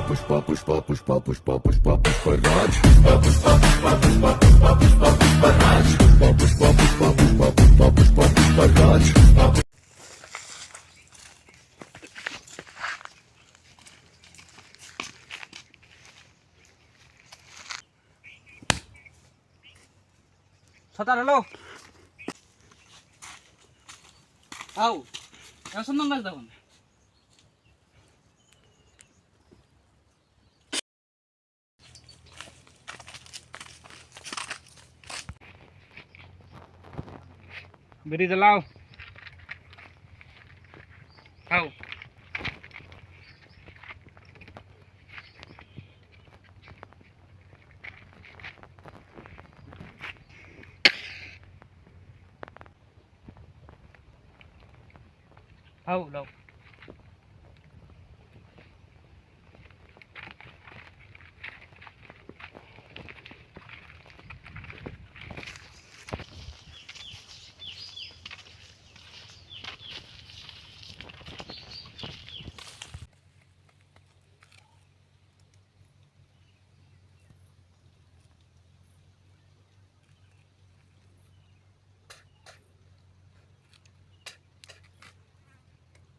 पुष्पा पुष्पा पुष्पा पुष्पा पुष्पा पुष्पराज पुष्पा पुष्पा पुष्पा पुष्पा पुष्पा पुष्पा पुष्पराज पुष्पा पुष्पा पुष्पा पुष्पा पुष्पा पुष्पा पुष्पराज ছটার হলো আও চন্দন গাছ দেখুন বেরিয়ে জ্বালাও আও আও লাও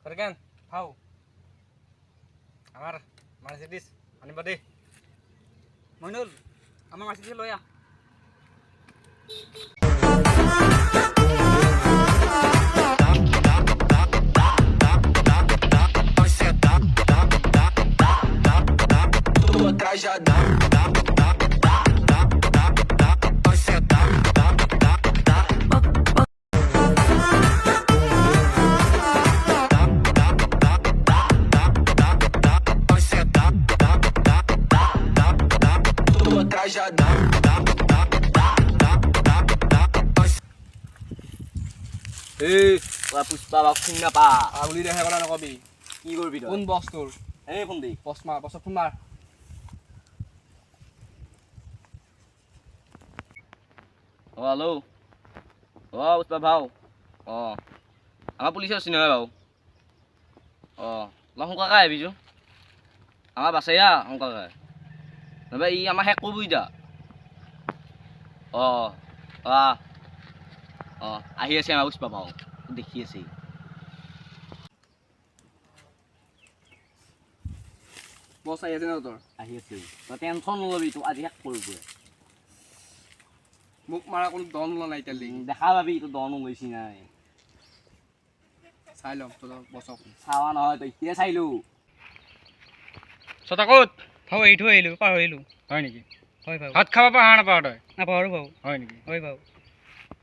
Pergan, hau. Amar, Mercedes, anybody? Moinul, amar Mercedes lo ya. Tu atrás já dá. Pushpa বাক্সিং নাপা আগুলি দেখা কথা নকবি কি করবি কোন বস তোর এই ফোন দি বস মার বস ফোন মার ও হ্যালো ও পুষ্পা ভাও ও আমার পুলিশের চিনি হয় বাবু ও শংকাকে আহিবিছো আমার বাছাইয়া শংকাকে নহ'বা ই আমাৰ শেষ কৰিব এতিয়া আহি আছে আমাৰ পুষ্পা ভাও দেখি আছে বস আহি আছে ন তোৰ আহি আছে তই টেনশ্যন নলবি তোক আজি শেষ কৰিব মোক মাৰা কোনো দম লোৱা নাই এতিয়ালৈকে দেখা পাবি তোৰ দনো লৈছি নাই চাই ল'ম তোৰ বছক চাৱা নহয় তই এতিয়া চাইলো ছটা ক'ত ভাও এৰি থৈ আহিলোঁ পাহৰিলোঁ হয় নেকি হয় ভাও ভাত খাব পাৰা নাপাওঁ তই নাপাহৰোঁ ভাও হয় নেকি হয় ভাও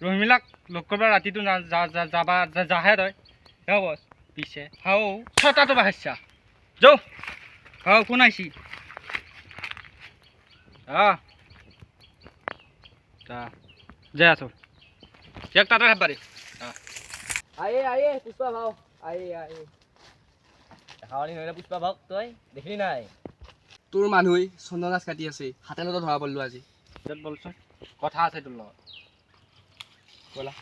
ৰহিমিলাক লগ কৰিব ৰাতিটো যাহে তই যাওঁ বছ পিছে ভাও ছটাটো বাহাইছা যাওঁ ভাও কোন আহিছি যাই আছো ইয়াক তাতে খাব পাৰি আয়ে পুষ্পা ভাও আয়ে দেখাৱানি নহ'লে পুষ্পা ভাও তই দেখিলি নাই তোৰ মানুহে চন্দন গাছ কাটি আছে হাতে নতো ধৰা পৰিলোঁ আজি য'ত বলচোন কথা আছে তোৰ লগত ব'লা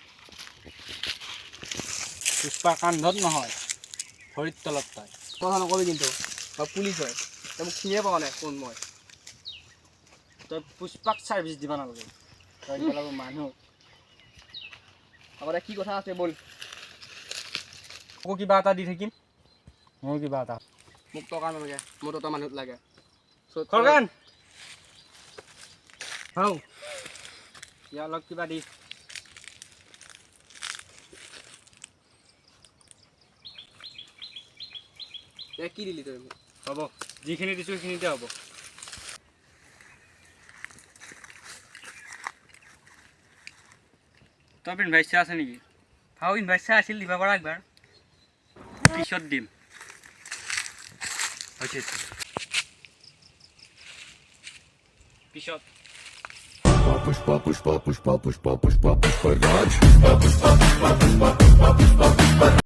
পুষ্পা কান্ধত নহয় ভৰিত তলত তই কথা নকবি কিন্তু মই পুলিচ হয় তই মোক চিনিয়ে পোৱা নাই কোন মই তই পুষ্পাক ছাৰ্ভিচ দিব নালাগে তই একেলগে মানুহ আগতে কি কথা আছে বল আকৌ কিবা এটা দি থাকিম মোৰ কিবা এটা মোক টকা নালাগে মোৰ দুটা মানুহ লাগে খৰগান ভাও ইয়াৰ অলপ কিবা দি কি দিলি তই মোক হ'ব যিখিনি দিছোঁ সেইখিনিতে হ'ব তই ইনভাইচা আছে নেকি ভাও ইনভাইচা আছিল দিবা পৰা একবাৰ পিছত দিম হৈছে পিছত पुष्पा पुष्पा पुष्पा पुष्पा पुष्पा पुष्पराज पुष्पा पुष्पा पुष्पा पुष्पा पुष्पा पुष्पा